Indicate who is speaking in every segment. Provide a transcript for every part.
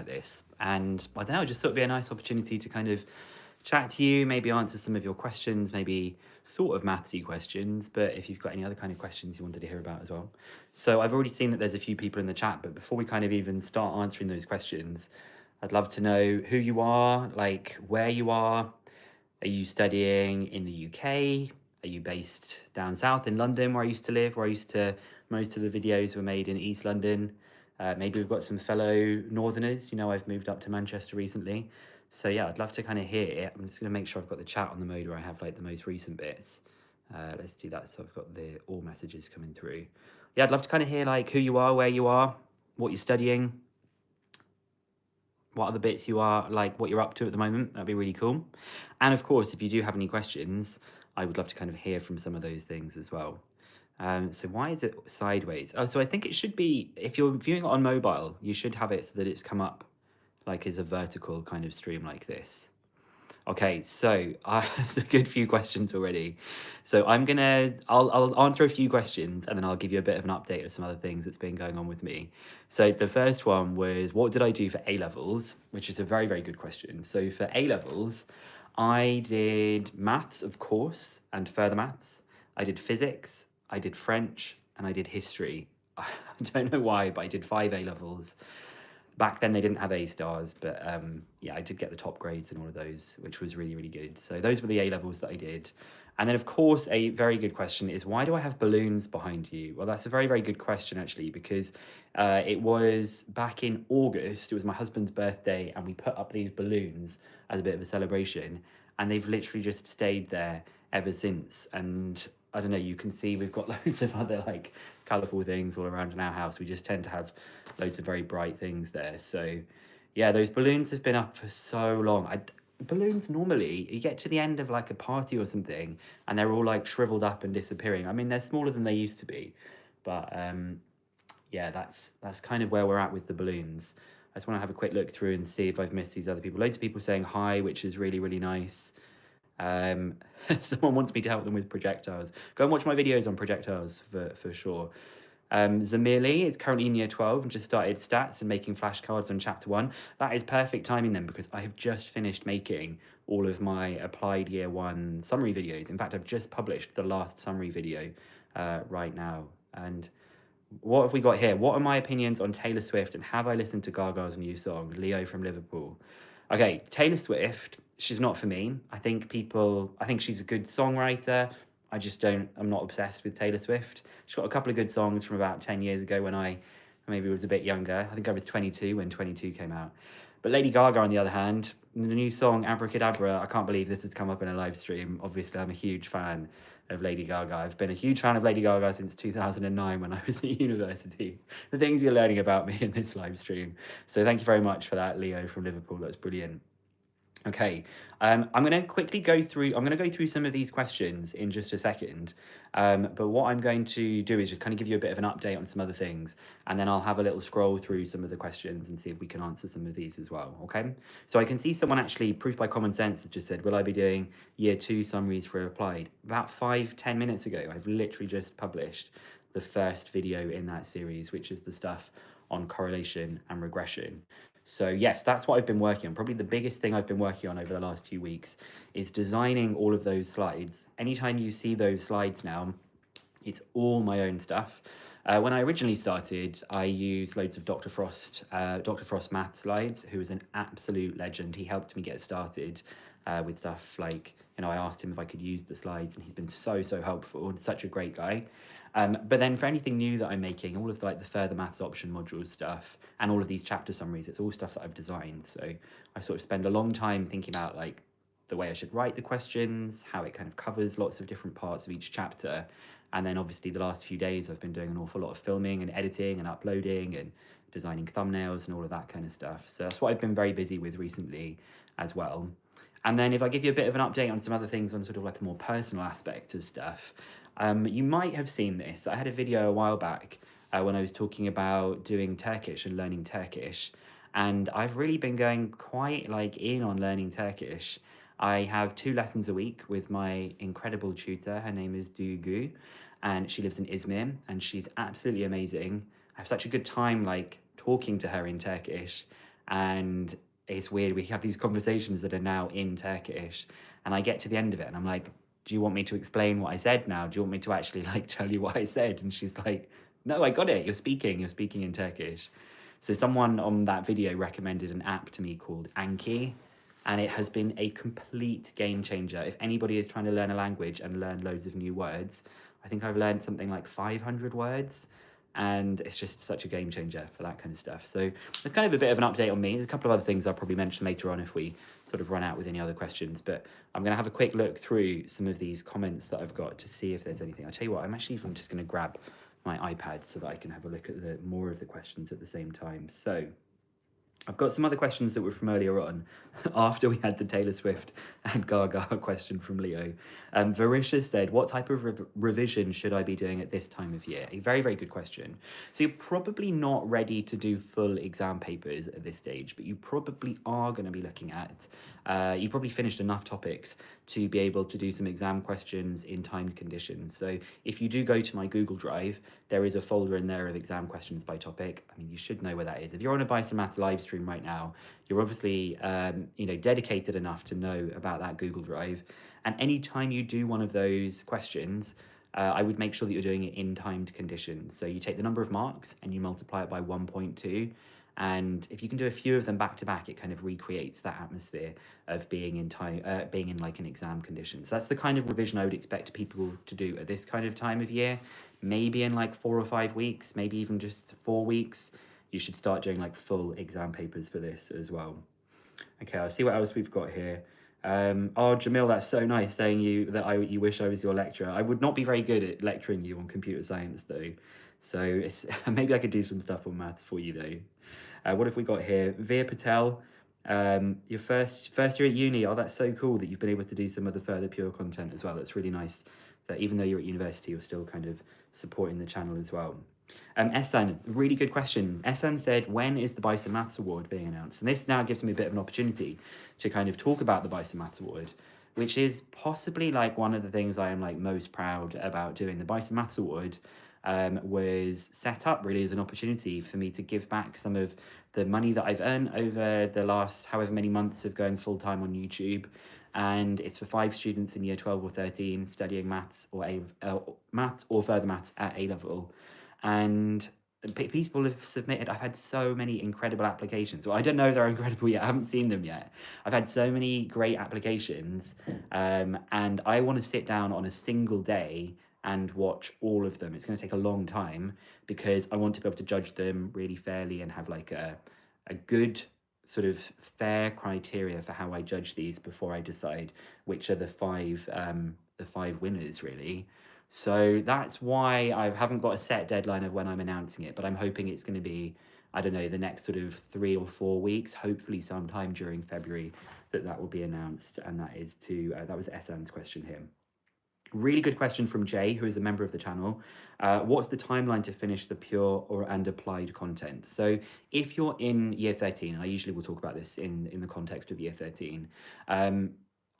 Speaker 1: like this. And I don't know, I just thought it'd be a nice opportunity to kind of chat to you, maybe answer some of your questions, maybe sort of mathsy questions, but if you've got any other kind of questions you wanted to hear about as well. So I've already seen that there's a few people in the chat, but before we kind of even start answering those questions, I'd love to know who you are, like where you are. Are you studying in the UK? Are you based down south in London, where I used to live, most of the videos were made in East London. Maybe we've got some fellow Northerners. You know, I've moved up to Manchester recently. So yeah, I'd love to kind of hear. I'm just going to make sure I've got the chat on the mode where I have like the most recent bits. Let's do that. So I've got the all messages coming through. Yeah, I'd love to kind of hear like who you are, where you are, what you're studying, what other bits you are, like what you're up to at the moment. That'd be really cool. And of course, if you do have any questions, I would love to kind of hear from some of those things as well. So why is it sideways? Oh, so I think it should be, if you're viewing it on mobile, you should have it so that it's come up like as a vertical kind of stream like this. Okay, so it's a good few questions already. So I'll answer a few questions and then I'll give you a bit of an update of some other things that's been going on with me. So the first one was, what did I do for A levels? Which is a very, very good question. So for A levels, I did maths, of course, and further maths. I did physics, I did French, and I did history. I don't know why, but I did 5 A levels. Back then they didn't have A stars, but yeah, I did get the top grades in all of those, which was really, really good. So those were the A levels that I did. And then of course, a very good question is, why do I have balloons behind you? Well, that's a very, very good question actually, because it was back in August, it was my husband's birthday, and we put up these balloons as a bit of a celebration, and they've literally just stayed there ever since. And I don't know, you can see we've got loads of other like colourful things all around in our house. We just tend to have loads of very bright things there. So yeah, those balloons have been up for so long. Balloons normally, you get to the end of like a party or something and they're all like shriveled up and disappearing. I mean, they're smaller than they used to be, but yeah, that's kind of where we're at with the balloons. I just want to have a quick look through and see if I've missed these other people. Loads of people saying hi, which is really, really nice. Someone wants me to help them with projectiles. Go and watch my videos on projectiles for sure. Zamili is currently in year 12 and just started stats and making flashcards on chapter 1. That is perfect timing then, because I have just finished making all of my applied year 1 summary videos. In fact, I've just published the last summary video right now. And what have we got here? What are my opinions on Taylor Swift, and have I listened to Gaga's new song, Leo from Liverpool? Okay, Taylor Swift, she's not for me. I think she's a good songwriter. I'm not obsessed with Taylor Swift. She's got a couple of good songs from about 10 years ago when I maybe was a bit younger. I think I was 22 when 22 came out. But Lady Gaga, on the other hand, the new song Abracadabra, I can't believe this has come up in a live stream. Obviously, I'm a huge fan of Lady Gaga. I've been a huge fan of Lady Gaga since 2009 when I was at university. The things you're learning about me in this live stream. So thank you very much for that, Leo from Liverpool. That's brilliant. Okay, I'm going to quickly go through some of these questions in just a second, but what I'm going to do is just kind of give you a bit of an update on some other things, and then I'll have a little scroll through some of the questions and see if we can answer some of these as well, okay? So I can see someone actually, Proof by Common Sense, that just said, will I be doing year 2 summaries for applied? About 5-10 minutes ago, I've literally just published the first video in that series, which is the stuff on correlation and regression. So yes, that's what I've been working on. Probably the biggest thing I've been working on over the last few weeks is designing all of those slides. Anytime you see those slides now, it's all my own stuff. When I originally started, I used loads of Dr. Frost math slides, who is an absolute legend. He helped me get started with stuff like, I asked him if I could use the slides, and he's been so, so helpful and such a great guy. But then for anything new that I'm making, all of like the further maths option modules stuff and all of these chapter summaries, it's all stuff that I've designed. So I sort of spend a long time thinking about like the way I should write the questions, how it kind of covers lots of different parts of each chapter. And then obviously the last few days I've been doing an awful lot of filming and editing and uploading and designing thumbnails and all of that kind of stuff. So that's what I've been very busy with recently as well. And then if I give you a bit of an update on some other things on sort of like a more personal aspect of stuff, you might have seen this. I had a video a while back when I was talking about doing Turkish and learning Turkish. And I've really been going quite like in on learning Turkish. I have 2 lessons a week with my incredible tutor. Her name is Duygu, and she lives in Izmir, and she's absolutely amazing. I have such a good time like talking to her in Turkish. And it's weird. We have these conversations that are now in Turkish, and I get to the end of it, and I'm like, "Do you want me to explain what I said now? Do you want me to actually like tell you what I said?" And she's like, "No, I got it. You're speaking in Turkish." So someone on that video recommended an app to me called Anki, and it has been a complete game changer. If anybody is trying to learn a language and learn loads of new words, I think I've learned something like 500 words, and it's just such a game changer for that kind of stuff. So it's kind of a bit of an update on me. There's a couple of other things I'll probably mention later on if we sort of run out with any other questions, but I'm going to have a quick look through some of these comments that I've got to see if there's anything. I'll tell you what, I'm actually even just going to grab my iPad so that I can have a look at the more of the questions at the same time. So I've got some other questions that were from earlier on, after we had the Taylor Swift and Gaga question from Leo. Varisha said, what type of revision should I be doing at this time of year? A very, very good question. So you're probably not ready to do full exam papers at this stage, but you probably are going to be looking at, you probably finished enough topics to be able to do some exam questions in timed conditions. So if you do go to my Google Drive, there is a folder in there of exam questions by topic. I mean, you should know where that is. If you're on a Bison Maths live stream right now, you're obviously dedicated enough to know about that Google Drive. And anytime you do one of those questions, I would make sure that you're doing it in timed conditions. So you take the number of marks and you multiply it by 1.2. And if you can do a few of them back to back, it kind of recreates that atmosphere of being in time, being in like an exam condition. So that's the kind of revision I would expect people to do at this kind of time of year. Maybe in like 4 or 5 weeks, maybe even just 4 weeks, you should start doing like full exam papers for this as well. Okay, I'll see what else we've got here. Oh, Jamil, that's so nice saying you wish I was your lecturer. I would not be very good at lecturing you on computer science though. So maybe I could do some stuff on maths for you though. What have we got here? Veer Patel, your first year at uni. Oh, that's so cool that you've been able to do some of the further pure content as well. That's really nice that even though you're at university, you're still kind of supporting the channel as well. Esan, really good question. Esan said, when is the Bison Maths Award being announced? And this now gives me a bit of an opportunity to kind of talk about the Bison Maths Award, which is possibly like one of the things I am like most proud about doing. The Bison Maths Award was set up really as an opportunity for me to give back some of the money that I've earned over the last however many months of going full-time on YouTube. And it's for 5 students in year 12 or 13 studying maths or further maths at A level. And people have submitted. I've had so many incredible applications. Well, I don't know if they're incredible yet. I haven't seen them yet. I've had so many great applications, and I want to sit down on a single day and watch all of them. It's going to take a long time because I want to be able to judge them really fairly and have like a good sort of fair criteria for how I judge these before I decide which are the five winners really. So that's why I haven't got a set deadline of when I'm announcing it, but I'm hoping it's going to be, I don't know, the next sort of 3 or 4 weeks, hopefully sometime during February that will be announced. And that is that was Esan's question here. Really good question from Jay, who is a member of the channel. What's the timeline to finish the pure and applied content? So if you're in year 13, and I usually will talk about this in the context of year 13,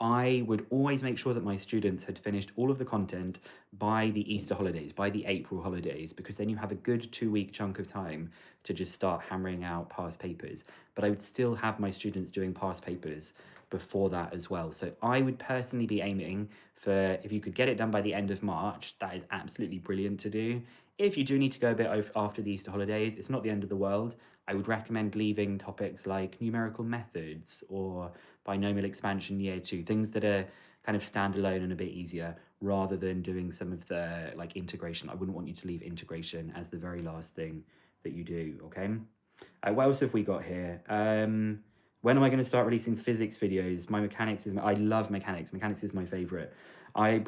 Speaker 1: I would always make sure that my students had finished all of the content by the Easter holidays, by the April holidays, because then you have a good 2-week chunk of time to just start hammering out past papers. But I would still have my students doing past papers before that as well. So I would personally be aiming for, if you could get it done by the end of March, that is absolutely brilliant to do. If you do need to go a bit after the Easter holidays, it's not the end of the world. I would recommend leaving topics like numerical methods or binomial expansion year 2, things that are kind of standalone and a bit easier, rather than doing some of the like integration. I wouldn't want you to leave integration as the very last thing that you do, okay? What else have we got here? When am I going to start releasing physics videos? I love mechanics. Mechanics is my favorite. I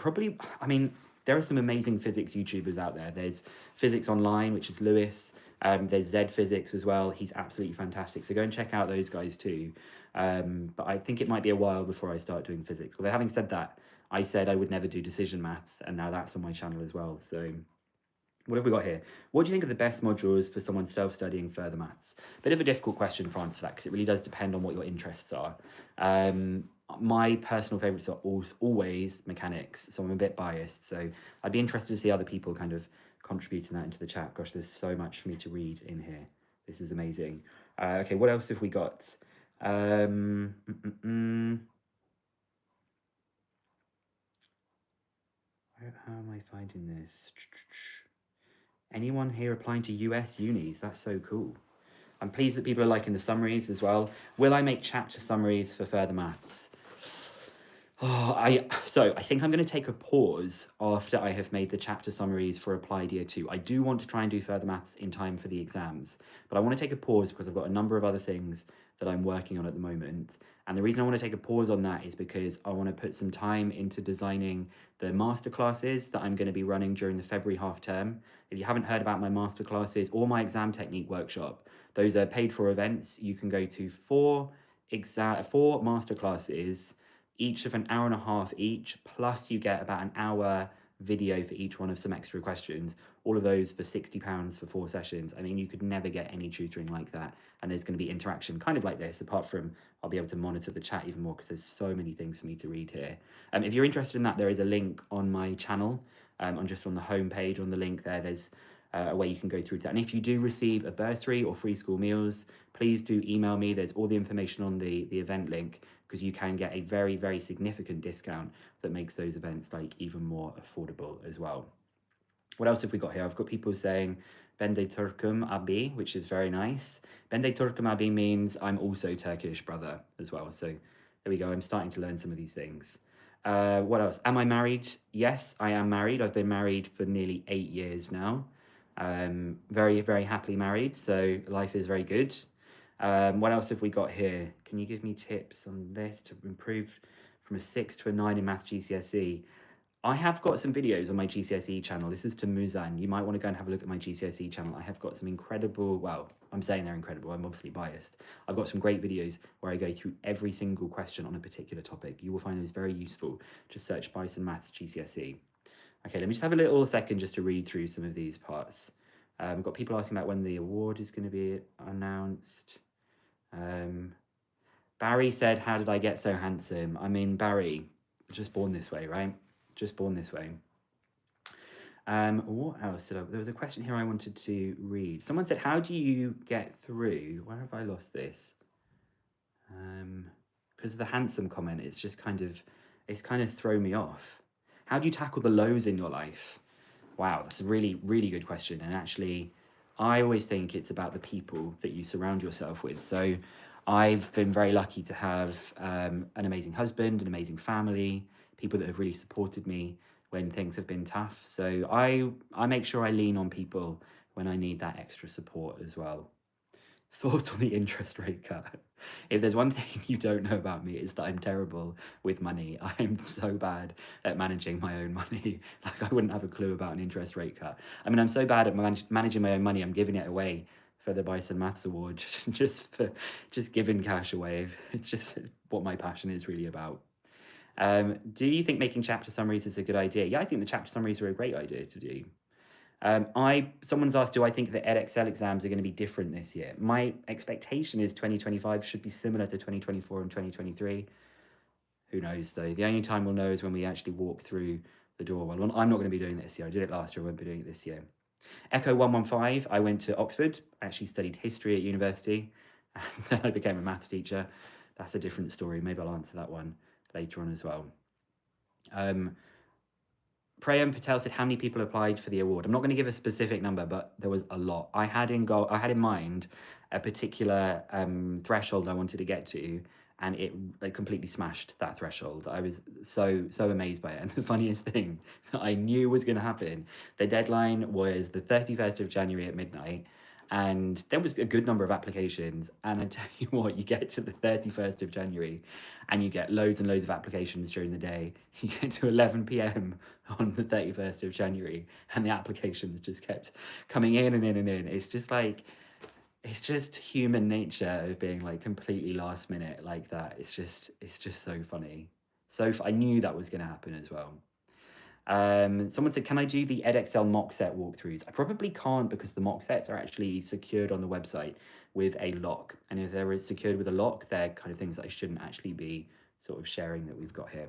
Speaker 1: mean, there are some amazing physics YouTubers out there. There's Physics Online, which is Lewis. There's Zed Physics as well. He's absolutely fantastic. So go and check out those guys too. But I think it might be a while before I start doing physics. But having said that, I said I would never do decision maths, and now that's on my channel as well. So what have we got here? What do you think are the best modules for someone self-studying further maths? Bit of a difficult question for answer that, because it really does depend on what your interests are. My personal favourites are always mechanics, so I'm a bit biased. So I'd be interested to see other people kind of contributing that into the chat. Gosh, there's so much for me to read in here. This is amazing. Okay, what else have we got? Um, mm, mm, mm. How am I finding this? Anyone here applying to US unis? That's so cool. I'm pleased that people are liking the summaries as well. Will I make chapter summaries for further maths? Oh, I think I'm going to take a pause after I have made the chapter summaries for applied year 2. I do want to try and do further maths in time for the exams, but I want to take a pause because I've got a number of other things that I'm working on at the moment. And the reason I want to take a pause on that is because I want to put some time into designing the masterclasses that I'm going to be running during the February half term. If you haven't heard about my masterclasses or my exam technique workshop, those are paid for events. You can go to four masterclasses, each of an hour and a half each, plus you get about an hour video for each one of some extra questions. All of those for £60 for 4 sessions. I mean, you could never get any tutoring like that. And there's going to be interaction kind of like this, apart from I'll be able to monitor the chat even more because there's so many things for me to read here. If you're interested in that, there is a link on my channel. I'm just on the home page on the link there. There's a way you can go through that. And if you do receive a bursary or free school meals, please do email me. There's all the information on the event link, because you can get a very, very significant discount that makes those events like even more affordable as well. What else have we got here? I've got people saying Bende Turkum Abi, which is very nice. Bende Turkum Abi means I'm also Turkish, brother, as well. So there we go. I'm starting to learn some of these things. What else? Am I married? Yes, I am married. I've been married for nearly 8 years now. Very, very happily married. So life is very good. What else have we got here? Can you give me tips on this to improve from a 6 to a 9 in math GCSE? I have got some videos on my GCSE channel. This is to Muzan. You might want to go and have a look at my GCSE channel. I have got some incredible, well, I'm saying they're incredible. I'm obviously biased. I've got some great videos where I go through every single question on a particular topic. You will find those very useful. Just search Bison Maths GCSE. Okay, let me just have a little second just to read through some of these parts. I've got people asking about when the award is going to be announced. Barry said, how did I get so handsome? I mean, Barry, just born this way, right? Just born this way. What else did there was a question here I wanted to read. Someone said, how do you get through? Where have I lost this? Because of the handsome comment, it's kind of thrown me off. How do you tackle the lows in your life? Wow, that's a really, really good question. And actually, I always think it's about the people that you surround yourself with. So I've been very lucky to have an amazing husband, an amazing family, people that have really supported me when things have been tough. So I make sure I lean on people when I need that extra support as well. Thoughts on the interest rate cut? If there's one thing you don't know about me, it's that I'm terrible with money. I'm so bad at managing my own money. Like, I wouldn't have a clue about an interest rate cut. I mean, I'm so bad at managing my own money, I'm giving it away for the Bison Maths Award, just giving cash away. It's just what my passion is really about. Do you think making chapter summaries is a good idea? Yeah, I think the chapter summaries are a great idea to do. Someone's asked, do I think the EdXL exams are going to be different this year? My expectation is 2025 should be similar to 2024 and 2023. Who knows, though? The only time we'll know is when we actually walk through the door. Well, I'm not going to be doing it this year. I did it last year. I won't be doing it this year. Echo 115, I went to Oxford. I actually studied history at university. And then I became a maths teacher. That's a different story. Maybe I'll answer that one later on as well. Prayam Patel said, how many people applied for the award? I'm not going to give a specific number, but there was a lot. I had in mind a particular threshold I wanted to get to, and it completely smashed that threshold. I was so amazed by it. And the funniest thing that I knew was going to happen, the deadline was the 31st of January at midnight, and there was a good number of applications. And I tell you what, you get to the 31st of January and you get loads and loads of applications during the day. You get to 11 p.m. on the 31st of January and the applications just kept coming in and in and in. It's just human nature of being like completely last minute like that. It's just so funny. I knew that was going to happen as well. Someone said, can I do the EdXL mock set walkthroughs? I probably can't, because the mock sets are actually secured on the website with a lock. And if they're secured with a lock, they're kind of things that I shouldn't actually be sort of sharing that we've got here.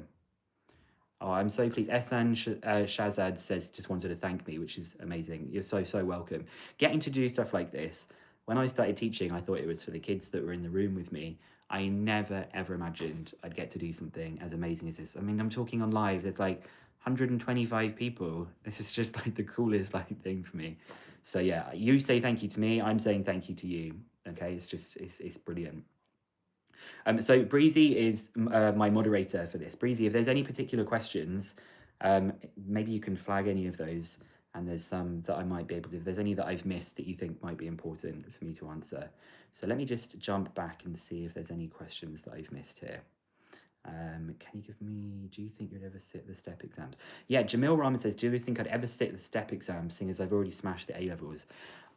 Speaker 1: Oh, I'm so pleased. Ehsan Shazad says, just wanted to thank me, which is amazing. You're so welcome. Getting to do stuff like this, When I started teaching, I thought it was for the kids that were in the room with me. I never ever imagined I'd get to do something as amazing as this. I mean, I'm talking on live. There's like 125 people. This is just like the coolest like thing for me. So yeah, you say thank you to me. I'm saying thank you to you. Okay, it's brilliant. So Breezy is my moderator for this. Breezy, if there's any particular questions, maybe you can flag any of those. And there's some that I might be able to, if there's any that I've missed that you think might be important for me to answer. So let me just jump back and see if there's any questions that I've missed here. Can you give me, do you think you'd ever sit the STEP exams? Yeah, Jamil Rahman says, do you think I'd ever sit the STEP exams, seeing as I've already smashed the A-levels?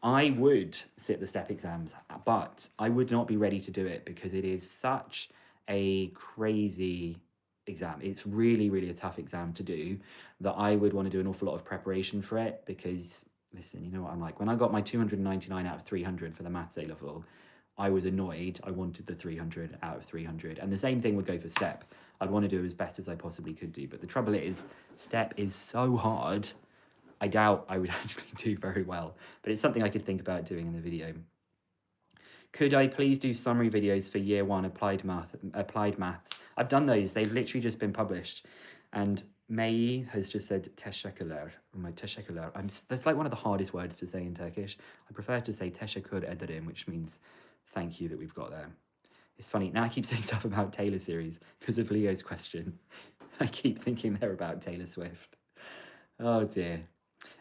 Speaker 1: I would sit the STEP exams, but I would not be ready to do it because it is such a crazy exam. It's really, really a tough exam to do that I would want to do an awful lot of preparation for it because, listen, you know what I'm like. When I got my 299 out of 300 for the maths A-level, I was annoyed. I wanted the 300 out of 300. And the same thing would go for STEP. I'd want to do as best as I possibly could do. But the trouble is, STEP is so hard, I doubt I would actually do very well. But it's something I could think about doing in the video. Could I please do summary videos for year 1 applied maths? I've done those. They've literally just been published. And May has just said teşekkürler. My teşekkürler. That's like one of the hardest words to say in Turkish. I prefer to say teşekkür ederim, which means thank you that we've got there. It's funny, now I keep saying stuff about Taylor series because of Leo's question. I keep thinking they're about Taylor Swift. Oh dear.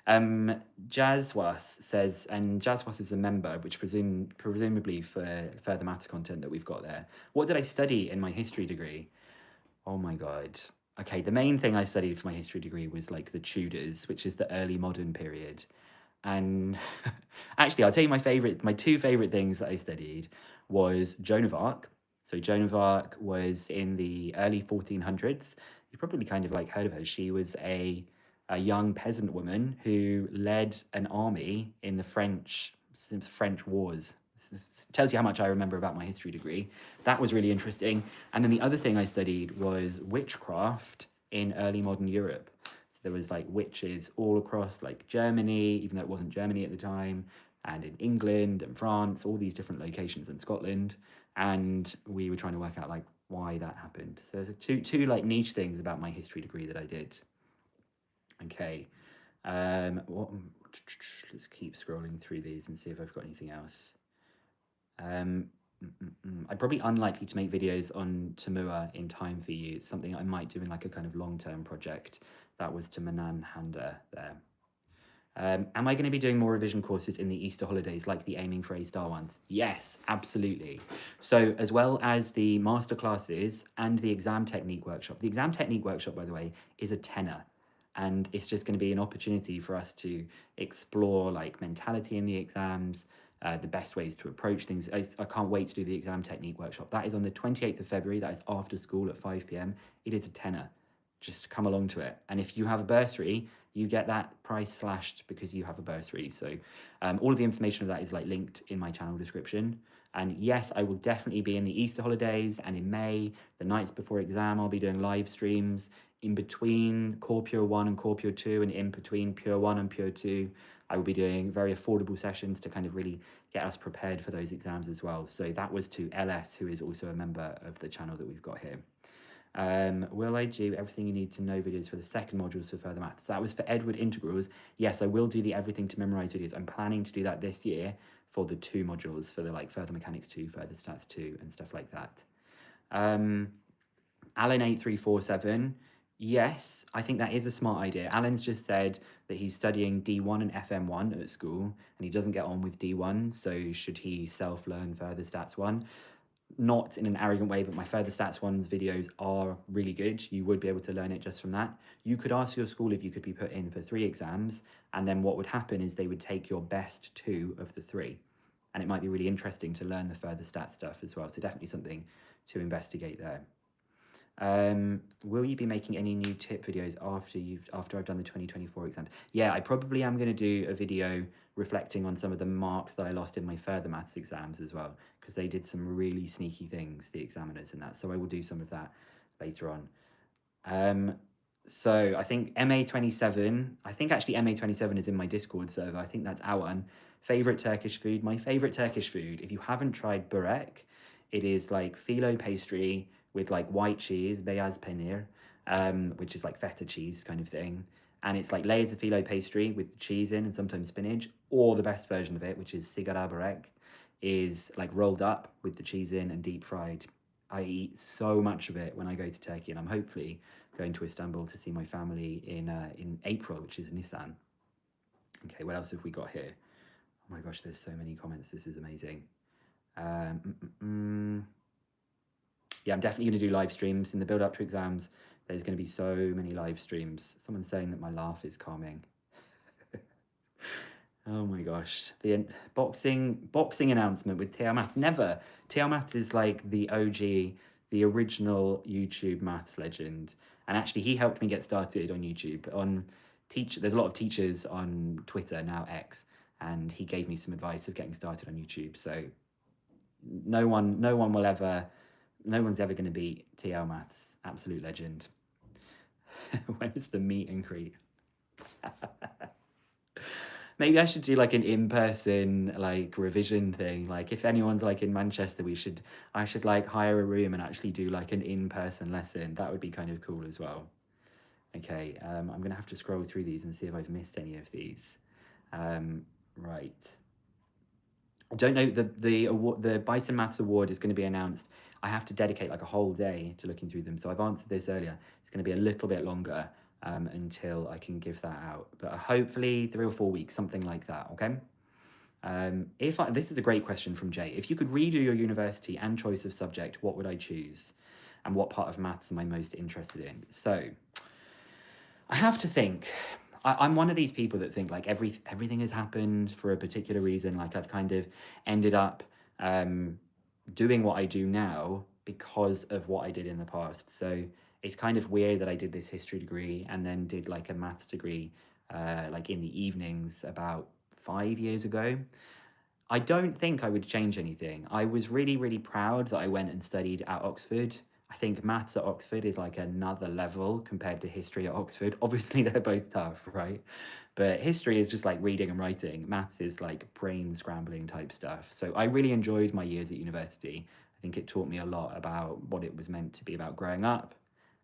Speaker 1: Jazwas says, and Jazwas is a member, which presumably for further maths content that we've got there. What did I study in my history degree? Oh my God. Okay, the main thing I studied for my history degree was like the Tudors, which is the early modern period. And actually, I'll tell you my two favorite things that I studied was Joan of Arc. So Joan of Arc was in the early 1400s. You probably kind of like heard of her. She was a young peasant woman who led an army in the French wars. This tells you how much I remember about my history degree. That was really interesting. And then the other thing I studied was witchcraft in early modern Europe. So there was like witches all across like Germany, even though it wasn't Germany at the time, and in England and France, all these different locations in Scotland. And we were trying to work out like why that happened. So there's two like niche things about my history degree that I did. Okay. Let's keep scrolling through these and see if I've got anything else. I'm probably unlikely to make videos on Tamua in time for you. It's something I might do in like a kind of long-term project. That was to Manan Handa there. Am I going to be doing more revision courses in the Easter holidays like the Aiming for A Star ones? Yes, absolutely. So as well as the masterclasses and the exam technique workshop. The exam technique workshop, by the way, is a tenner. And it's just going to be an opportunity for us to explore like mentality in the exams, the best ways to approach things. I can't wait to do the exam technique workshop. That is on the 28th of February. That is after school at 5 p.m. It is a tenner. Just come along to it. And if you have a bursary, you get that price slashed because you have a bursary. So all of the information of that is like linked in my channel description. And yes, I will definitely be in the Easter holidays and in May, the nights before exam, I'll be doing live streams in between Core Pure 1 and Core Pure 2 and in between Pure 1 and Pure 2. I will be doing very affordable sessions to kind of really get us prepared for those exams as well. So that was to LS, who is also a member of the channel that we've got here. Will I do everything you need to know videos for the second modules for further maths? So that was for Edward integrals. Yes, I will do the everything to memorize videos. I'm planning to do that this year for the 2 modules, for the like further mechanics 2, further stats 2 and stuff like that. Alan8347, yes, I think that is a smart idea. Alan's just said that he's studying D1 and FM1 at school and he doesn't get on with D1, so should he self-learn further stats 1? Not in an arrogant way, but my further stats 1's videos are really good. You would be able to learn it just from that. You could ask your school if you could be put in for 3 exams, and then what would happen is they would take your best 2 of the 3. And it might be really interesting to learn the further stats stuff as well. So definitely something to investigate there. Will you be making any new tip videos after I've done the 2024 exams? Yeah, I probably am going to do a video reflecting on some of the marks that I lost in my further maths exams as well, because they did some really sneaky things, the examiners and that. So I will do some of that later on. So I think MA27, I think actually MA27 is in my Discord server. I think that's our one. Favorite Turkish food? My favorite Turkish food, if you haven't tried börek, it is like phyllo pastry with like white cheese, beyaz peynir, which is like feta cheese kind of thing. And it's like layers of phyllo pastry with cheese in and sometimes spinach, or the best version of it, which is sigara börek, is like rolled up with the cheese in and deep fried. I eat so much of it when I go to Turkey, and I'm hopefully going to Istanbul to see my family in April, which is Nisan. Okay, what else have we got here? Oh my gosh, there's so many comments. This is amazing. Yeah, I'm definitely going to do live streams in the build up to exams. There's going to be so many live streams. Someone's saying that my laugh is calming. Oh my gosh, the boxing announcement with Tiamat. Never. Tiamat is like the OG, the original YouTube maths legend, and actually he helped me get started on YouTube. There's a lot of teachers on Twitter now, X, and he gave me some advice of getting started on YouTube. So no one's ever going to beat Tiamat's absolute legend. When is the meet and greet? Maybe I should do like an in-person like revision thing. Like if anyone's like in Manchester, I should like hire a room and actually do like an in-person lesson. That would be kind of cool as well. Okay, I'm gonna have to scroll through these and see if I've missed any of these. Right. I don't know, the Bison Maths Award is going to be announced. I have to dedicate like a whole day to looking through them. So I've answered this earlier. It's going to be a little bit longer until I can give that out. But hopefully 3 or 4 weeks, something like that, okay? This is a great question from Jay. If you could redo your university and choice of subject, what would I choose? And what part of maths am I most interested in? So I have to think. I'm one of these people that think like everything has happened for a particular reason. Like I've kind of ended up doing what I do now because of what I did in the past. So it's kind of weird that I did this history degree and then did like a maths degree like in the evenings about 5 years ago. I don't think I would change anything. I was really, really proud that I went and studied at Oxford. I think maths at Oxford is like another level compared to history at Oxford. Obviously, they're both tough, right? But history is just like reading and writing. Maths is like brain scrambling type stuff. So I really enjoyed my years at university. I think it taught me a lot about what it was meant to be about growing up.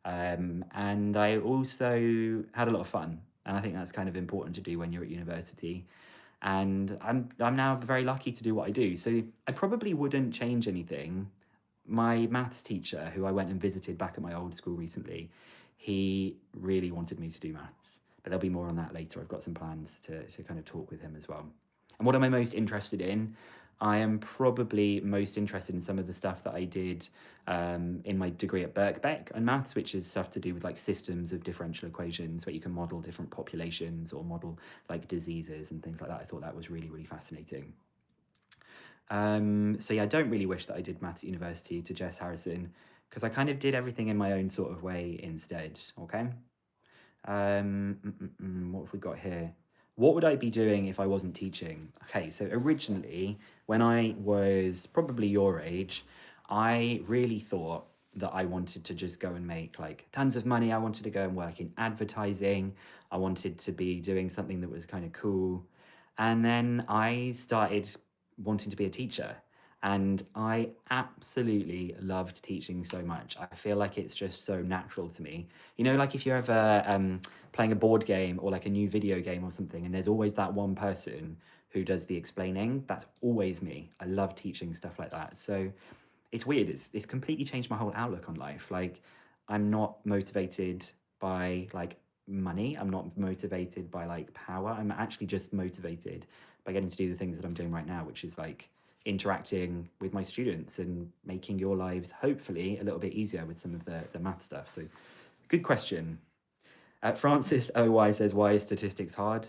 Speaker 1: And I also had a lot of fun. And I think that's kind of important to do when you're at university, and I'm now very lucky to do what I do. So I probably wouldn't change anything. My maths teacher, who I went and visited back at my old school recently, he really wanted me to do maths. But there'll be more on that later. I've got some plans to kind of talk with him as well. And what am I most interested in? I am probably most interested in some of the stuff that I did in my degree at Birkbeck and maths, which is stuff to do with like systems of differential equations where you can model different populations or model like diseases and things like that. I thought that was really, really fascinating. So yeah, I don't really wish that I did maths at university, to Jess Harrison, because I kind of did everything in my own sort of way instead, okay? What have we got here? What would I be doing if I wasn't teaching? Okay, so originally, when I was probably your age, I really thought that I wanted to just go and make like tons of money. I wanted to go and work in advertising. I wanted to be doing something that was kind of cool. And then I started wanting to be a teacher. And I absolutely loved teaching so much. I feel like it's just so natural to me. You know, like if you're ever playing a board game or like a new video game or something, and there's always that one person who does the explaining, that's always me. I love teaching stuff like that. So it's weird. It's completely changed my whole outlook on life. Like I'm not motivated by like money. I'm not motivated by like power. I'm actually just motivated by getting to do the things that I'm doing right now, which is like interacting with my students and making your lives hopefully a little bit easier with some of the math stuff. So good question. Francis OY says, why is statistics hard?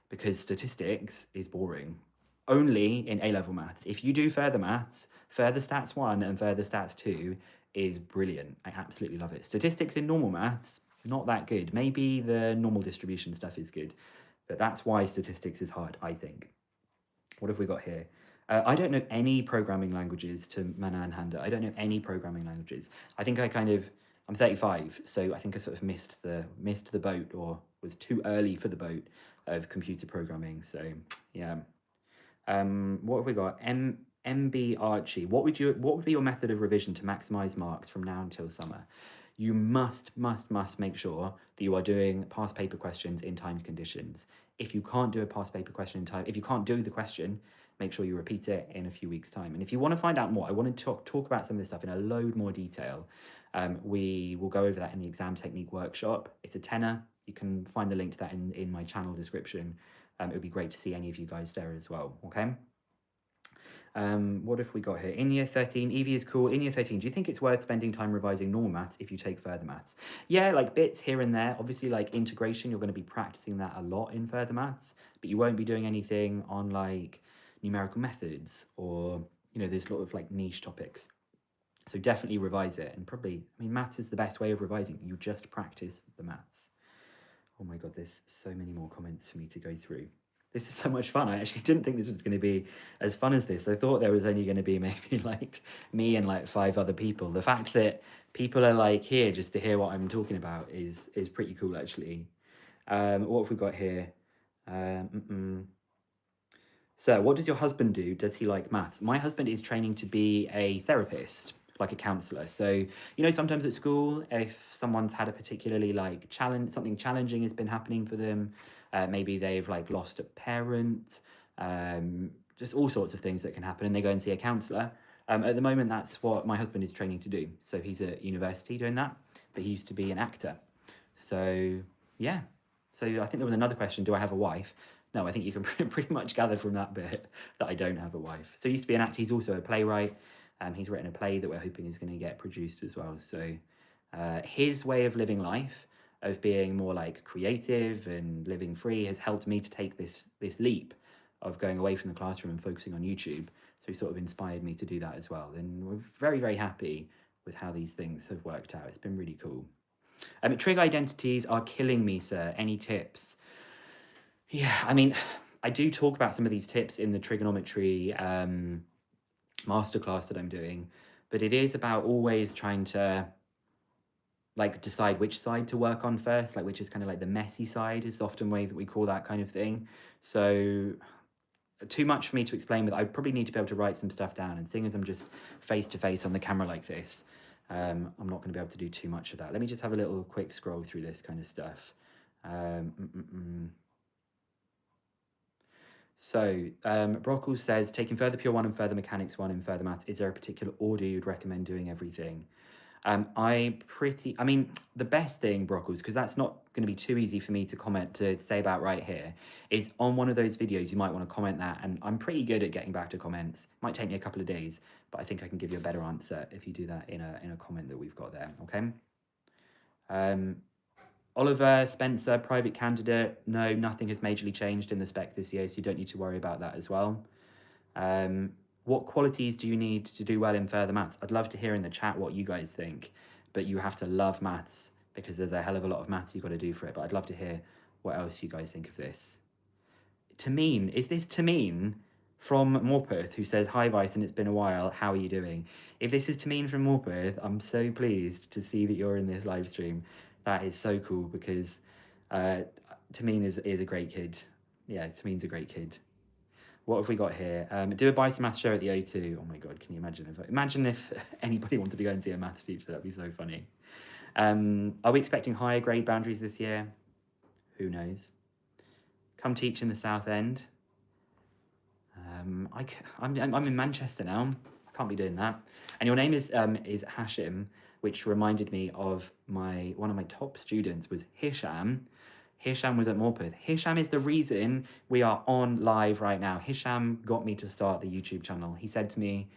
Speaker 1: Because statistics is boring. Only in A-level maths. If you do further maths, further stats 1 and further stats 2 is brilliant. I absolutely love it. Statistics in normal maths, not that good. Maybe the normal distribution stuff is good, but that's why statistics is hard, I think. What have we got here? I don't know any programming languages, to Manan Handa. I don't know any programming languages. I think I'm 35, so I think I sort of missed the boat, or was too early for the boat of computer programming. So yeah. What have we got? MB Archie. What would be your method of revision to maximize marks from now until summer? You must make sure that you are doing past paper questions in timed conditions. If you can't do a past paper question in time, if you can't do the question, make sure you repeat it in a few weeks' time. And if you want to find out more, I want to talk about some of this stuff in a load more detail. We will go over that in the exam technique workshop. It's a tenner. You can find the link to that in my channel description. It would be great to see any of you guys there as well, okay? What have we got here? In year 13, Evie is cool. In year 13, do you think it's worth spending time revising normal maths if you take further maths? Yeah, like bits here and there. Obviously, like integration, you're going to be practicing that a lot in further maths, but you won't be doing anything on like numerical methods or, there's a lot of like niche topics. So definitely revise it. And probably, maths is the best way of revising. You just practice the maths. Oh my God, there's so many more comments for me to go through. This is so much fun. I actually didn't think this was going to be as fun as this. I thought there was only going to be maybe like me and like 5 other people. The fact that people are like here just to hear what I'm talking about is pretty cool actually. What have we got here? So what does your husband do? Does he like maths? My husband is training to be a therapist, like a counselor. So, sometimes at school, if someone's had a particularly like something challenging has been happening for them, maybe they've like lost a parent, just all sorts of things that can happen, and they go and see a counselor. At the moment, that's what my husband is training to do. So he's at university doing that, but he used to be an actor. So yeah. So I think there was another question, do I have a wife? No, I think you can pretty much gather from that bit that I don't have a wife. So he used to be an actor. He's also a playwright. He's written a play that we're hoping is going to get produced as well. So his way of living life, of being more like creative and living free, has helped me to take this leap of going away from the classroom and focusing on YouTube. So he sort of inspired me to do that as well. And we're very, very happy with how these things have worked out. It's been really cool. Trig identities are killing me, sir. Any tips? Yeah, I do talk about some of these tips in the trigonometry masterclass that I'm doing, but it is about always trying to like decide which side to work on first, like which is kind of like the messy side is often way that we call that kind of thing. So too much for me to explain, but I probably need to be able to write some stuff down, and seeing as I'm just face to face on the camera like this, I'm not going to be able to do too much of that. Let me just have a little quick scroll through this kind of stuff. So, Brockles says, taking further pure 1 and further mechanics 1 and further maths, is there a particular order you'd recommend doing everything? The best thing, Brockles, because that's not going to be too easy for me to say about right here, is on one of those videos, you might want to comment that. And I'm pretty good at getting back to comments. It might take me a couple of days, but I think I can give you a better answer if you do that in a comment that we've got there, okay? Oliver Spencer, private candidate. No, nothing has majorly changed in the spec this year, so you don't need to worry about that as well. What qualities do you need to do well in further maths? I'd love to hear in the chat what you guys think, but you have to love maths because there's a hell of a lot of maths you've got to do for it. But I'd love to hear what else you guys think of this. Tameen, is this Tameen from Morpeth who says, hi Bison, it's been a while, how are you doing? If this is Tameen from Morpeth, I'm so pleased to see that you're in this live stream. That is so cool because Tameen is a great kid. Yeah, Tameen's a great kid. What have we got here? Do a Bison math show at the O2. Oh my God, can you imagine if anybody wanted to go and see a maths teacher? That'd be so funny. Are we expecting higher grade boundaries this year? Who knows? Come teach in the South End. I'm in Manchester now. I can't be doing that. And your name is Hashim, which reminded me of one of my top students was Hisham. Hisham was at Morpeth. Hisham is the reason we are on live right now. Hisham got me to start the YouTube channel. He said to me,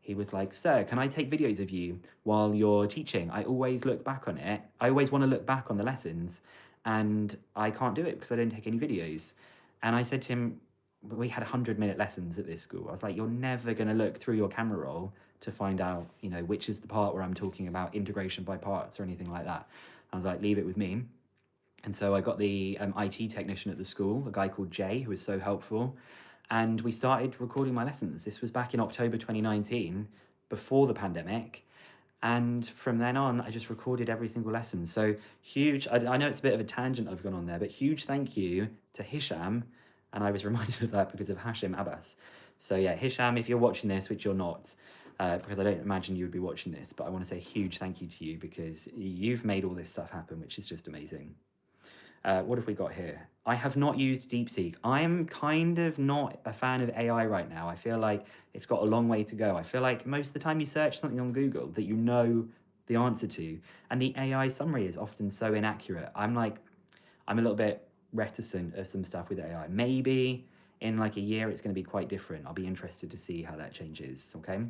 Speaker 1: he was like, sir, can I take videos of you while you're teaching? I always look back on it. I always want to look back on the lessons and I can't do it because I don't take any videos. And I said to him, we had 100-minute lessons at this school. I was like, you're never going to look through your camera roll to find out, which is the part where I'm talking about integration by parts or anything like that. I was like, leave it with me. And so I got the IT technician at the school, a guy called Jay, who was so helpful. And we started recording my lessons. This was back in October 2019, before the pandemic. And from then on, I just recorded every single lesson. So huge, I know it's a bit of a tangent I've gone on there, but huge thank you to Hisham And I was reminded of that because of Hashim Abbas. So yeah, Hisham, if you're watching this, which you're not, because I don't imagine you would be watching this, but I want to say a huge thank you to you because you've made all this stuff happen, which is just amazing. What have we got here? I have not used DeepSeek. I am kind of not a fan of AI right now. I feel like it's got a long way to go. I feel like most of the time you search something on Google that you know the answer to, and the AI summary is often so inaccurate. I'm a little bit reticent of some stuff with AI. Maybe in like a year it's going to be quite different. I'll be interested to see how that changes, okay?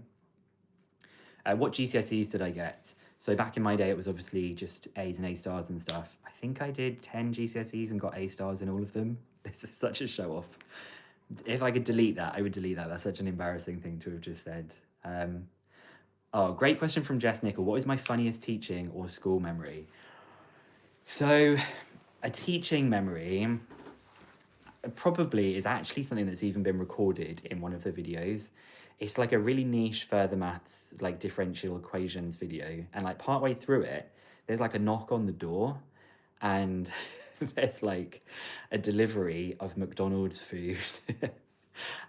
Speaker 1: What GCSEs did I get? So back in my day, it was obviously just A's and A stars and stuff. I think I did 10 GCSEs and got A stars in all of them. This is such a show off. If I could delete that, I would delete that. That's such an embarrassing thing to have just said. Oh, great question from Jess Nickel. What is my funniest teaching or school memory? So, a teaching memory probably is actually something that's even been recorded in one of the videos. It's like a really niche further maths, like differential equations video. And like partway through it, there's like a knock on the door and there's like a delivery of McDonald's food.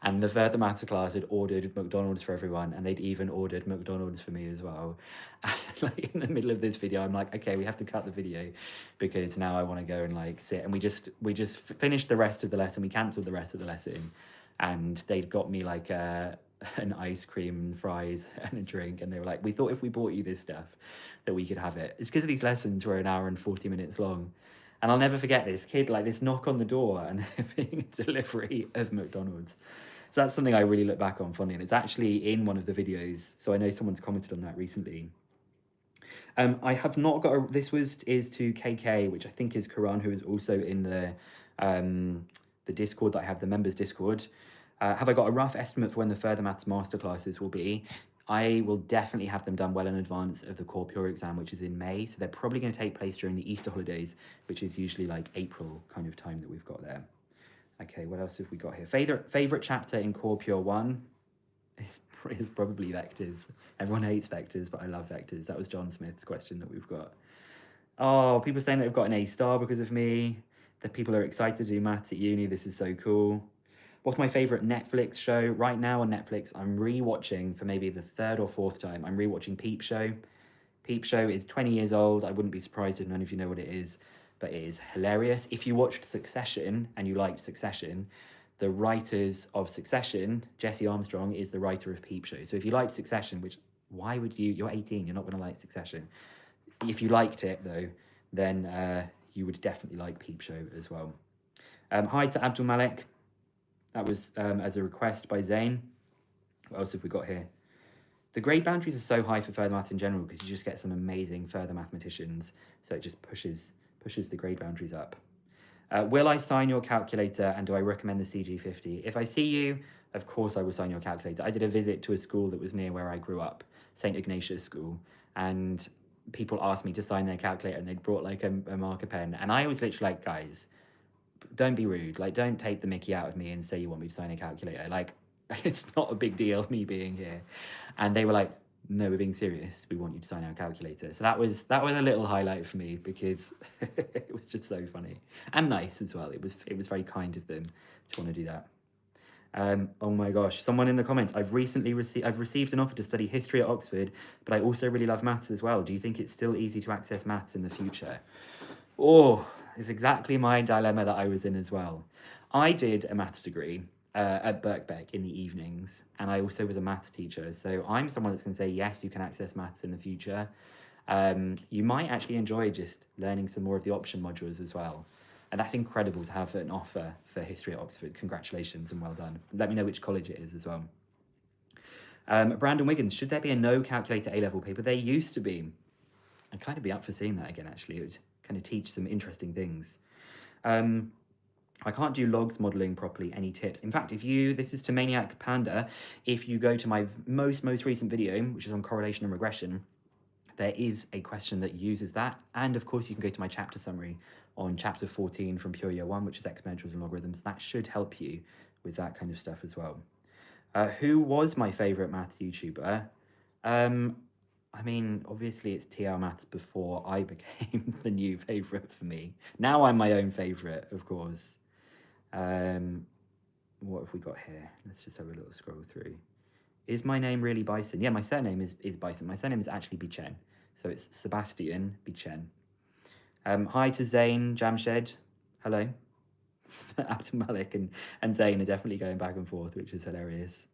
Speaker 1: And the further maths class had ordered McDonald's for everyone, and they'd even ordered McDonald's for me as well. And like in the middle of this video, I'm like, okay, we have to cut the video because now I want to go and like sit. And we just finished the rest of the lesson. We cancelled the rest of the lesson, and they'd got me like an ice cream and fries and a drink, and they were like, we thought if we bought you this stuff that we could have it. It's because these lessons were an hour and 40 minutes long. And I'll never forget this kid, like this knock on the door and there being a delivery of McDonald's. So that's something I really look back on fondly, and it's actually in one of the videos. So I know someone's commented on that recently. I have not got is to KK, which I think is Karan, who is also in the Discord that I have, the members Discord. Have I got a rough estimate for when the further maths masterclasses will be? I will definitely have them done well in advance of the core pure exam, which is in May. So they're probably going to take place during the Easter holidays, which is usually like April kind of time that we've got there. Okay, what else have we got here? Favorite chapter in core pure 1 is probably vectors. Everyone hates vectors, but I love vectors. That was John Smith's question that we've got. Oh, people saying that they've got an A star because of me. That people are excited to do maths at uni. This is so cool. What's my favorite Netflix show? Right now on Netflix, I'm rewatching for maybe the third or fourth time. I'm rewatching Peep Show. Peep Show is 20 years old. I wouldn't be surprised if none of you know what it is, but it is hilarious. If you watched Succession and you liked Succession, the writers of Succession, Jesse Armstrong, is the writer of Peep Show. So if you liked Succession, which why would you? You're 18. You're not going to like Succession. If you liked it though, then you would definitely like Peep Show as well. Hi to Abdul Malik. That was as a request by Zane. What else have we got here? The grade boundaries are so high for further maths in general because you just get some amazing further mathematicians. So it just pushes the grade boundaries up. Will I sign your calculator and do I recommend the CG50? If I see you, of course I will sign your calculator. I did a visit to a school that was near where I grew up, St. Ignatius School, and people asked me to sign their calculator and they'd brought like a marker pen. And I was literally like, guys, don't be rude. Like, don't take the mickey out of me and say you want me to sign a calculator. Like, it's not a big deal, me being here. And they were like, no, we're being serious. We want you to sign our calculator. So that was a little highlight for me because it was just so funny and nice as well. It was very kind of them to want to do that. Oh my gosh, someone in the comments, I've received an offer to study history at Oxford, but I also really love maths as well. Do you think it's still easy to access maths in the future? Oh, it's exactly my dilemma that I was in as well. I did a maths degree at Birkbeck in the evenings, and I also was a maths teacher. So I'm someone that's going to say, yes, you can access maths in the future. You might actually enjoy just learning some more of the option modules as well. And that's incredible to have an offer for history at Oxford. Congratulations and well done. Let me know which college it is as well. Brandon Wiggins, should there be a no calculator A-level paper? There used to be. I'd kind of be up for seeing that again, actually. It would kind of teach some interesting things. I can't do logs modeling properly. Any tips? In fact, this is to Maniac Panda, if you go to my most recent video, which is on correlation and regression, there is a question that uses that. And of course, you can go to my chapter summary on chapter 14 from Pure Year 1, which is exponentials and logarithms. That should help you with that kind of stuff as well. Who was my favorite maths YouTuber? I mean, obviously it's TR Maths before I became the new favourite for me. Now I'm my own favourite, of course. What have we got here? Let's just have a little scroll through. Is my name really Bison? Yeah, my surname is Bison. My surname is actually Bicen. So it's Sebastian Bicen. Hi to Zayn Jamshed. Hello. Abdul Malik and Zayn are definitely going back and forth, which is hilarious.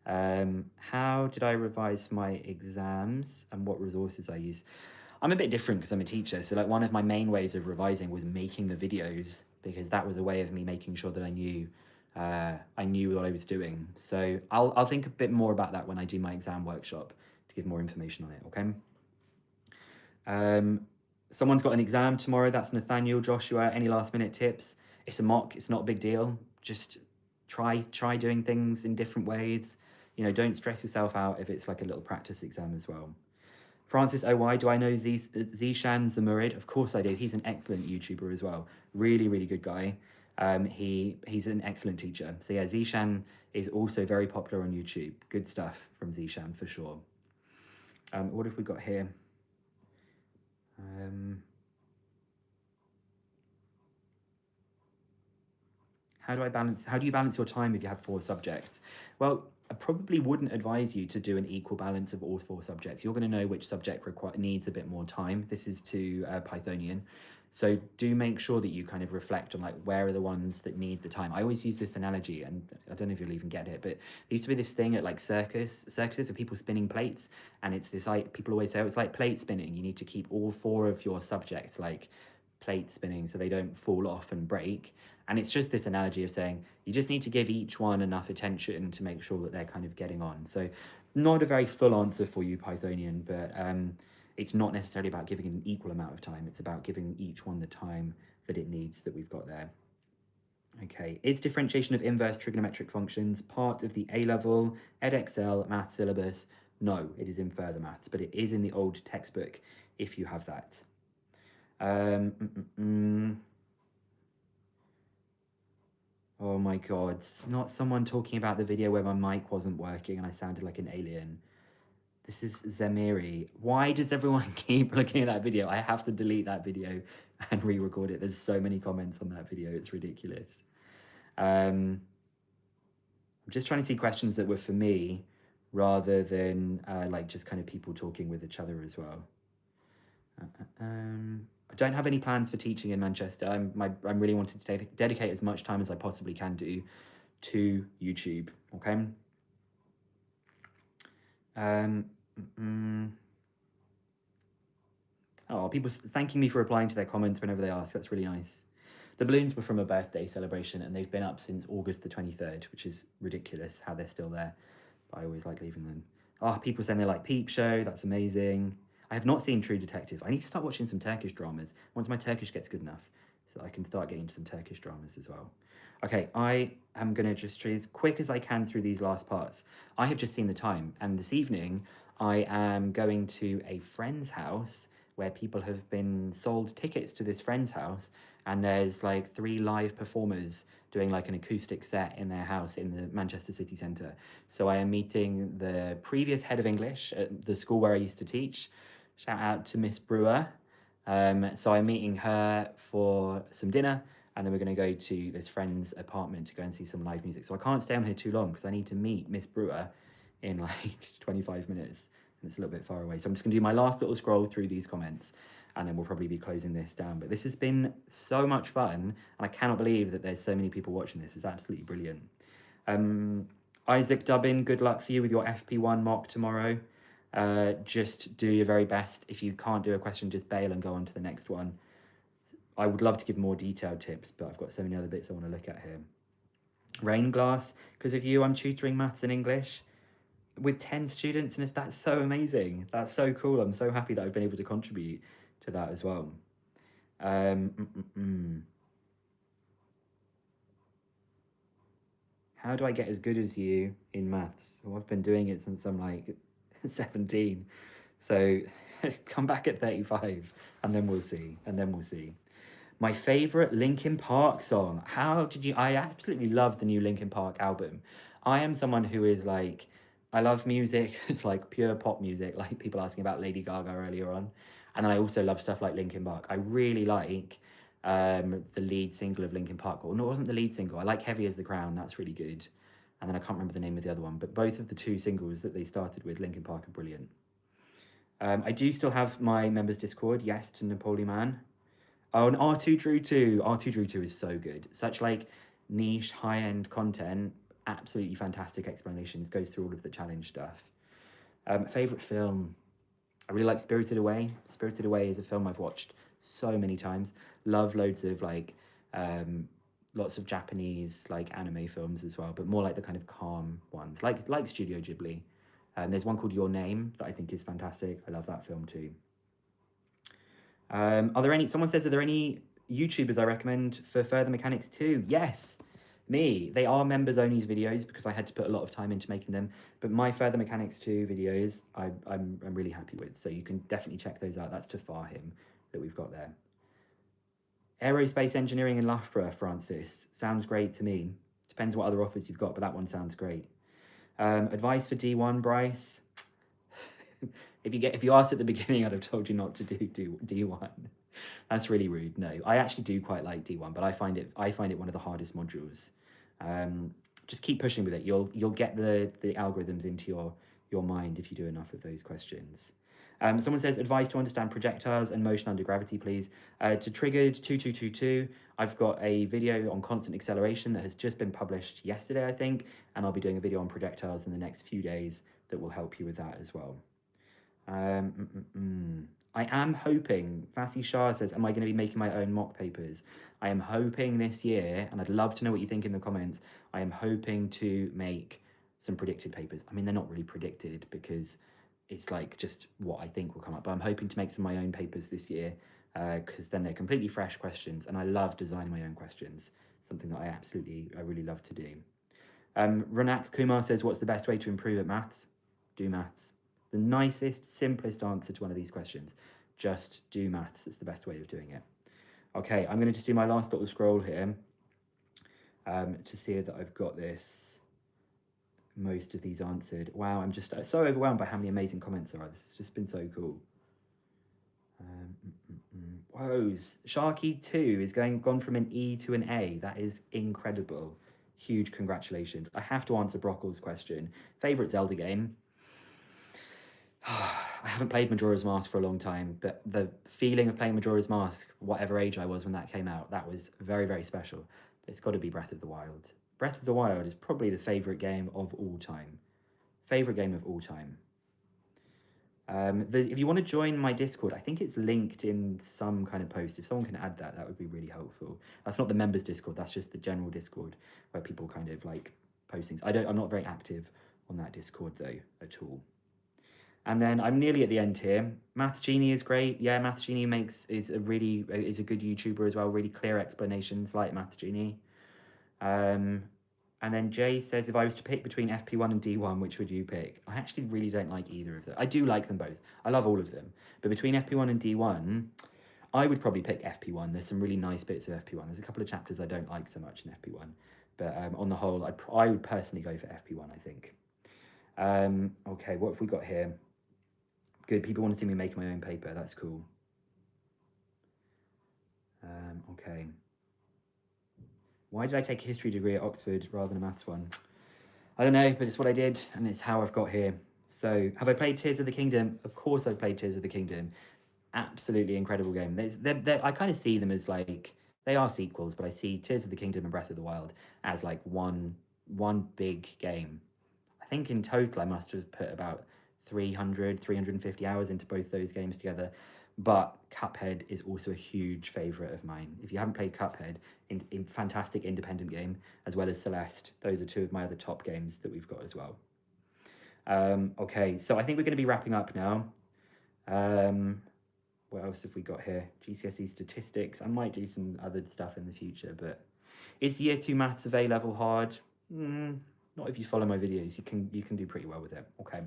Speaker 1: How did I revise for my exams and what resources I use? I'm a bit different because I'm a teacher. So like one of my main ways of revising was making the videos, because that was a way of me making sure that I knew what I was doing. So I'll think a bit more about that when I do my exam workshop to give more information on it. Okay. Someone's got an exam tomorrow. That's Nathaniel. Joshua, any last minute tips? It's a mock. It's not a big deal. Just try doing things in different ways. You know, don't stress yourself out if it's like a little practice exam as well. Francis OY, do I know Zishan Zamurid? Of course I do. He's an excellent YouTuber as well. Really, really good guy. He's an excellent teacher. So yeah, Zishan is also very popular on YouTube. Good stuff from Zishan for sure. What have we got here? How do you balance your time if you have 4 subjects? Well, I probably wouldn't advise you to do an equal balance of all 4 subjects. You're going to know which subject needs a bit more time. This is to Pythonian. So do make sure that you kind of reflect on like where are the ones that need the time. I always use this analogy, and I don't know if you'll even get it, but there used to be this thing at like circuses of people spinning plates, and it's this like, people always say, oh, it's like plate spinning. You need to keep all 4 of your subjects like plate spinning so they don't fall off and break. And it's just this analogy of saying you just need to give each one enough attention to make sure that they're kind of getting on. So not a very full answer for you, Pythonian, but it's not necessarily about giving an equal amount of time. It's about giving each one the time that it needs that we've got there. Okay, is differentiation of inverse trigonometric functions part of the A-level EdXL math syllabus? No, it is in further maths, but it is in the old textbook if you have that. Oh my god, not someone talking about the video where my mic wasn't working and I sounded like an alien. This is Zemiri. Why does everyone keep looking at that video? I have to delete that video and re-record it. There's so many comments on that video, it's ridiculous. I'm just trying to see questions that were for me rather than like just kind of people talking with each other as well. I don't have any plans for teaching in Manchester. I'm really wanting to dedicate as much time as I possibly can do to YouTube. Okay. Oh, people thanking me for replying to their comments whenever they ask. That's really nice. The balloons were from a birthday celebration, and they've been up since August the 23rd, which is ridiculous how they're still there. But I always like leaving them. Oh, people saying they like Peep Show. That's amazing. I have not seen True Detective. I need to start watching some Turkish dramas once my Turkish gets good enough, so I can start getting into some Turkish dramas as well. Okay, I am going to just try as quick as I can through these last parts. I have just seen the time, and this evening I am going to a friend's house where people have been sold tickets to this friend's house, and there's like 3 live performers doing like an acoustic set in their house in the Manchester city centre. So I am meeting the previous head of English at the school where I used to teach. Shout out to Miss Brewer. So I'm meeting her for some dinner, and then we're going to go to this friend's apartment to go and see some live music. So I can't stay on here too long because I need to meet Miss Brewer in like 25 minutes, and it's a little bit far away. So I'm just going to do my last little scroll through these comments, and then we'll probably be closing this down. But this has been so much fun, and I cannot believe that there's so many people watching this. It's absolutely brilliant. Isaac Dubbin, good luck for you with your FP1 mock tomorrow. Just do your very best. If you can't do a question, just bail and go on to the next one. I would love to give more detailed tips, but I've got so many other bits I want to look at here. Rain Glass, because of you, I'm tutoring maths and English with 10 students, and if that's so amazing, that's so cool. I'm so happy that I've been able to contribute to that as well. How do I get as good as you in maths? Well, I've been doing it since I'm like 17. So come back at 35 and then we'll see. My favorite Linkin Park song. I absolutely love the new Linkin Park album. I am someone who is like, I love music. It's like pure pop music, like people asking about Lady Gaga earlier on. And then I also love stuff like Linkin Park. I really like the lead single of Linkin Park. Or no, it wasn't the lead single. I like Heavy as the Crown. That's really good. And then I can't remember the name of the other one. But both of the two singles that they started with, Linkin Park, are brilliant. I do still have my members Discord. Yes, to Napoli Man. Oh, and R2 Drew 2. R2 Drew 2 is so good. Such like niche, high-end content. Absolutely fantastic explanations. Goes through all of the challenge stuff. Favorite film? I really like Spirited Away. Spirited Away is a film I've watched so many times. Love loads of like lots of Japanese like anime films as well, but more like the kind of calm ones, like Studio Ghibli. There's one called Your Name that I think is fantastic. I love that film too. Are there any? Someone says, are there any YouTubers I recommend for Further Mechanics 2? Yes, me. They are members only videos because I had to put a lot of time into making them. But my Further Mechanics 2 videos, I'm really happy with. So you can definitely check those out. That's to Fahim that we've got there. Aerospace engineering in Loughborough, Francis. Sounds great to me. Depends what other offers you've got, but that one sounds great. Advice for D1, Bryce. If you asked at the beginning, I'd have told you not to do D1. That's really rude. No, I actually do quite like D1, but I find it one of the hardest modules. Just keep pushing with it. You'll get the algorithms into your mind if you do enough of those questions. Someone says, advice to understand projectiles and motion under gravity, please. To Triggered 2222, I've got a video on constant acceleration that has just been published yesterday, I think, and I'll be doing a video on projectiles in the next few days that will help you with that as well. I am hoping, Fassi Shah says, am I going to be making my own mock papers? I am hoping this year, and I'd love to know what you think in the comments, I am hoping to make some predicted papers. I mean, they're not really predicted because it's like just what I think will come up, but I'm hoping to make some of my own papers this year because then they're completely fresh questions, and I love designing my own questions, something that I really love to do. Ranak Kumar says, what's the best way to improve at maths? Do maths. The nicest, simplest answer to one of these questions. Just do maths. It's the best way of doing it. Okay, I'm going to just do my last little scroll here to see that I've got most of these answered. Wow, I'm just so overwhelmed by how many amazing comments there are. This has just been so cool. Whoa, Sharky 2 is gone from an E to an A. That is incredible. Huge congratulations. I have to answer Brockel's question. Favorite Zelda game? I haven't played Majora's Mask for a long time, but the feeling of playing Majora's Mask, whatever age I was when that came out, that was very, very special. It's got to be Breath of the Wild. Breath of the Wild is probably the favourite game of all time. Favourite game of all time. If you want to join my Discord, I think it's linked in some kind of post. If someone can add that, that would be really helpful. That's not the members Discord, that's just the general Discord where people kind of like post things. I'm not very active on that Discord though, at all. And then I'm nearly at the end here. Maths Genie is great. Yeah, Maths Genie is a good YouTuber as well. Really clear explanations like Maths Genie. And then Jay says, if I was to pick between FP1 and D1, which would you pick? I actually really don't like either of them. I do like them both. I love all of them. But between FP1 and D1, I would probably pick FP1. There's some really nice bits of FP1. There's a couple of chapters I don't like so much in FP1. But on the whole, I would personally go for FP1, I think. Okay, what have we got here? Good, people want to see me making my own paper. That's cool. Okay. Why did I take a history degree at Oxford rather than a maths one? I don't know, but it's what I did, and it's how I've got here. So, have I played Tears of the Kingdom? Of course I've played Tears of the Kingdom. Absolutely incredible game. I kind of see them as like, they are sequels, but I see Tears of the Kingdom and Breath of the Wild as like one big game. I think in total I must have put about 350 hours into both those games together. But Cuphead is also a huge favourite of mine. If you haven't played Cuphead, in fantastic independent game, as well as Celeste, those are two of my other top games that we've got as well. Okay, so I think we're going to be wrapping up now. What else have we got here? GCSE statistics. I might do some other stuff in the future, but is Year 2 maths of A-level hard? Not if you follow my videos. You can do pretty well with it. Okay.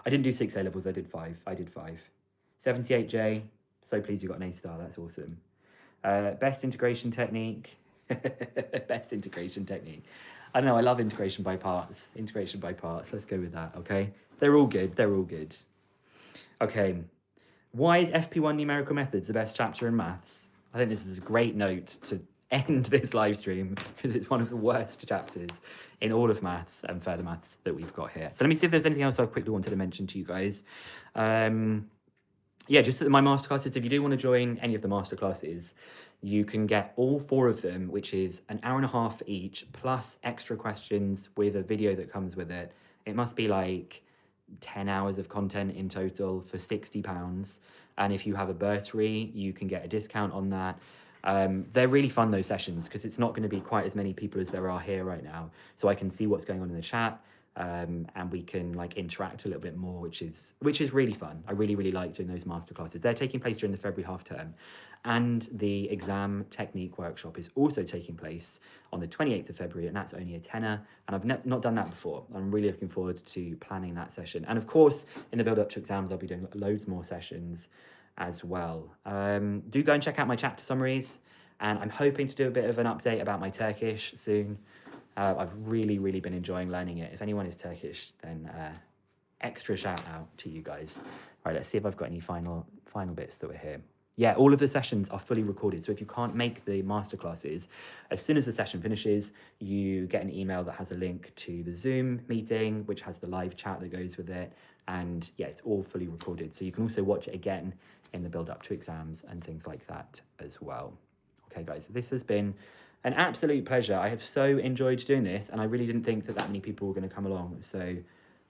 Speaker 1: I didn't do 6 A-levels, I did 5. 78J, so pleased you got an A star, that's awesome. Best integration technique. Best integration technique. I don't know, I love integration by parts. Integration by parts, let's go with that, okay? They're all good. Okay. Why is FP1 numerical methods the best chapter in maths? I think this is a great note to end this live stream because it's one of the worst chapters in all of maths and further maths that we've got here. So let me see if there's anything else I quickly wanted to mention to you guys. Yeah, just my masterclasses, if you do want to join any of the masterclasses, you can get all 4 of them, which is an hour and a half for each, plus extra questions with a video that comes with it. It must be like 10 hours of content in total for £60. And if you have a bursary, you can get a discount on that. They're really fun, those sessions, because it's not going to be quite as many people as there are here right now. So I can see what's going on in the chat. And we can like interact a little bit more, which is really fun. I really like doing those masterclasses. They're taking place during the February half term, and the exam technique workshop is also taking place on the 28th of February, and that's only a tenner. And I've not done that before. I'm really looking forward to planning that session. And of course, in the build up to exams, I'll be doing loads more sessions as well. Do go and check out my chapter summaries, and I'm hoping to do a bit of an update about my Turkish soon. I've really been enjoying learning it. If anyone is Turkish, then extra shout out to you guys. All right, let's see if I've got any final bits that were here. Yeah, all of the sessions are fully recorded. So if you can't make the masterclasses, as soon as the session finishes, you get an email that has a link to the Zoom meeting, which has the live chat that goes with it. And yeah, it's all fully recorded. So you can also watch it again in the build up to exams and things like that as well. Okay, guys, this has been an absolute pleasure. I have so enjoyed doing this, and I really didn't think that many people were going to come along. So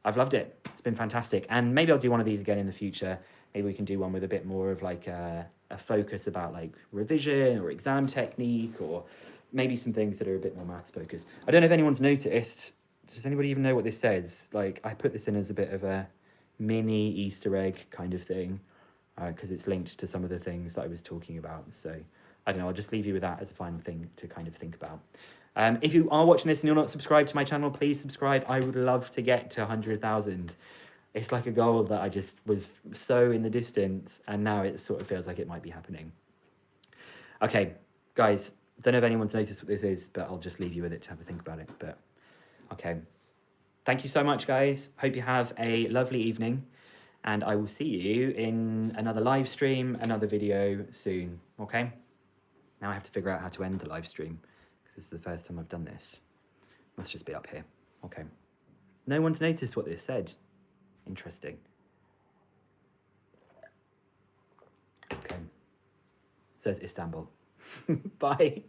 Speaker 1: I've loved it. It's been fantastic. And maybe I'll do one of these again in the future. Maybe we can do one with a bit more of like a focus about like revision or exam technique, or maybe some things that are a bit more maths focused. I don't know if anyone's noticed. Does anybody even know what this says? Like, I put this in as a bit of a mini Easter egg kind of thing, because it's linked to some of the things that I was talking about. So I don't know, I'll just leave you with that as a final thing to kind of think about. If you are watching this and you're not subscribed to my channel, please subscribe. I would love to get to 100,000. It's like a goal that I just was so in the distance, and now it sort of feels like it might be happening. Okay, guys, don't know if anyone's noticed what this is, but I'll just leave you with it to have a think about it. But okay, thank you so much, guys. Hope you have a lovely evening, and I will see you in another live stream, another video soon, okay? Now I have to figure out how to end the live stream, because this is the first time I've done this. Must just be up here. Okay. No one's noticed what this said. Interesting. Okay. It says Istanbul. Bye.